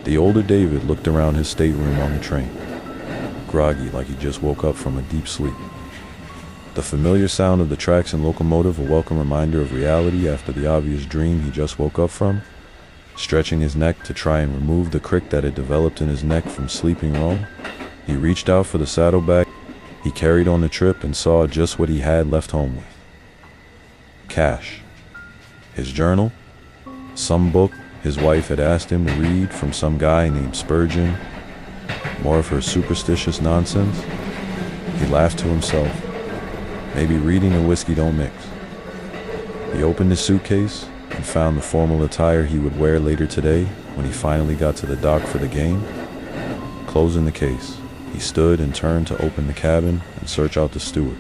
The older David looked around his stateroom on the train, groggy like he just woke up from a deep sleep. The familiar sound of the tracks and locomotive, a welcome reminder of reality after the obvious dream he just woke up from. Stretching his neck to try and remove the crick that had developed in his neck from sleeping wrong, he reached out for the saddlebag he carried on the trip and saw just what he had left home with. Cash. His journal, some book his wife had asked him to read from some guy named Spurgeon, more of her superstitious nonsense. He laughed to himself. Maybe reading and whiskey don't mix. He opened his suitcase and found the formal attire he would wear later today when he finally got to the dock for the game. Closing the case, he stood and turned to open the cabin and search out the steward,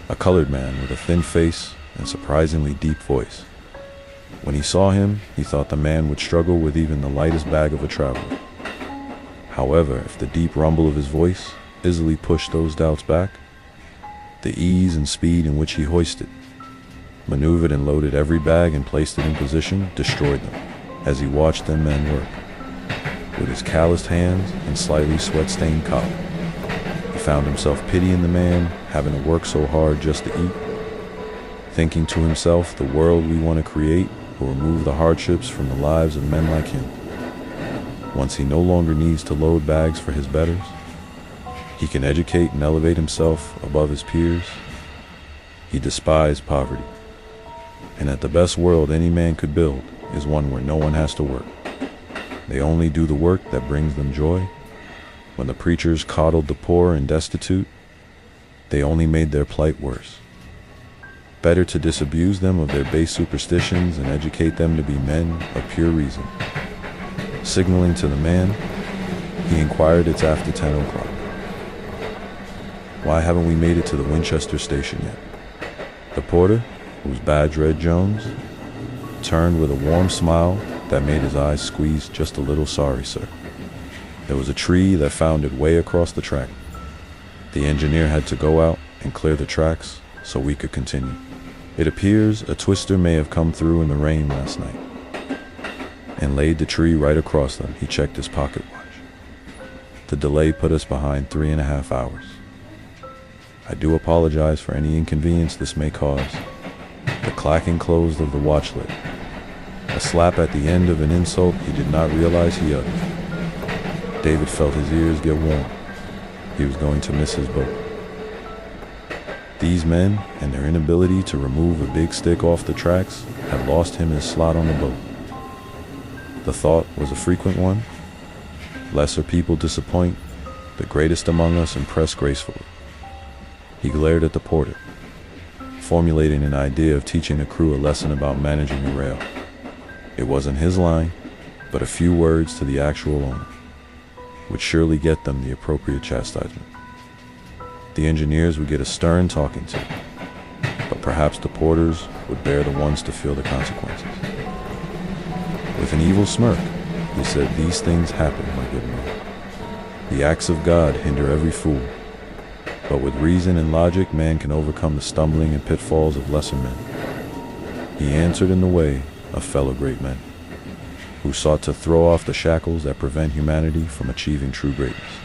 a colored man with a thin face and surprisingly deep voice. When he saw him, he thought the man would struggle with even the lightest bag of a traveler. However, if the deep rumble of his voice easily pushed those doubts back, the ease and speed in which he hoisted, maneuvered and loaded every bag and placed it in position destroyed them as he watched them men work. With his calloused hands and slightly sweat-stained collar, he found himself pitying the man having to work so hard just to eat, thinking to himself the world we want to create will remove the hardships from the lives of men like him. Once he no longer needs to load bags for his betters, he can educate and elevate himself above his peers. He despised poverty, and that the best world any man could build is one where no one has to work. They only do the work that brings them joy. When the preachers coddled the poor and destitute, they only made their plight worse. Better to disabuse them of their base superstitions and educate them to be men of pure reason. Signaling to the man, he inquired, "It's after 10 o'clock. Why haven't we made it to the Winchester station yet?" The porter, whose badge read Jones, turned with a warm smile that made his eyes squeeze just a little. "Sorry, sir. There was a tree that foundered way across the track. The engineer had to go out and clear the tracks so we could continue. It appears a twister may have come through in the rain last night and laid the tree right across them." He checked his pocket watch. "The delay put us behind 3.5 hours. I do apologize for any inconvenience this may cause." The clacking closed of the watch lid, a slap at the end of an insult he did not realize he uttered. David felt his ears get warm. He was going to miss his boat. These men and their inability to remove a big stick off the tracks had lost him his slot on the boat. The thought was a frequent one. Lesser people disappoint, the greatest among us impress gracefully. He glared at the porter, formulating an idea of teaching the crew a lesson about managing a rail. It wasn't his line, but a few words to the actual owner would surely get them the appropriate chastisement. The engineers would get a stern talking to, but perhaps the porters would bear the ones to feel the consequences. With an evil smirk, he said, "These things happen, my good man. The acts of God hinder every fool, but with reason and logic man can overcome the stumbling and pitfalls of lesser men." He answered in the way of fellow great men, who sought to throw off the shackles that prevent humanity from achieving true greatness.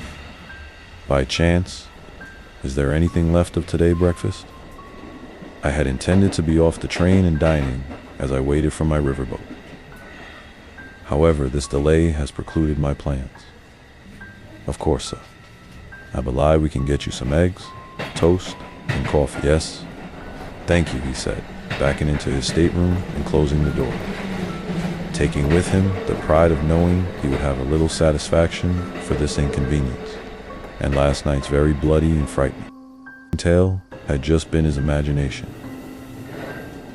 "By chance, is there anything left of today breakfast? I had intended to be off the train and dining as I waited for my riverboat. However, this delay has precluded my plans." "Of course, sir. I believe we can get you some eggs, toast, and coffee." "Yes, thank you," he said, backing into his stateroom and closing the door, taking with him the pride of knowing he would have a little satisfaction for this inconvenience, and last night's very bloody and frightening tale had just been his imagination.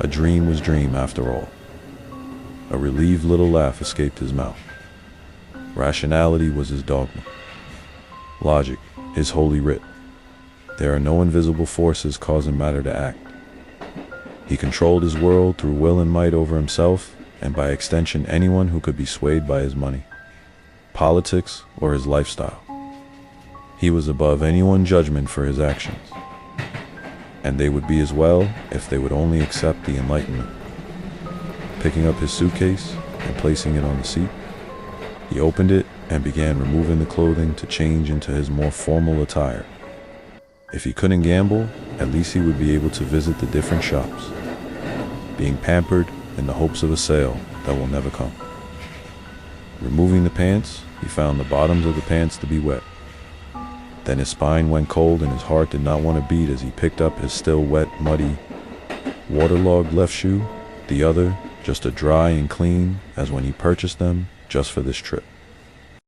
A dream was dream after all. A relieved little laugh escaped his mouth. Rationality was his dogma. Logic, his holy writ. There are no invisible forces causing matter to act. He controlled his world through will and might over himself, and by extension anyone who could be swayed by his money, politics, or his lifestyle. He was above anyone's judgment for his actions, and they would be as well if they would only accept the enlightenment. Picking up his suitcase and placing it on the seat, He opened it and began removing the clothing to change into his more formal attire. If he couldn't gamble, at least he would be able to visit the different shops, being pampered in the hopes of a sale that will never come. Removing the pants, he found the bottoms of the pants to be wet. Then his spine went cold and his heart did not want to beat as he picked up his still wet, muddy, waterlogged left shoe, the other just as dry and clean as when he purchased them just for this trip.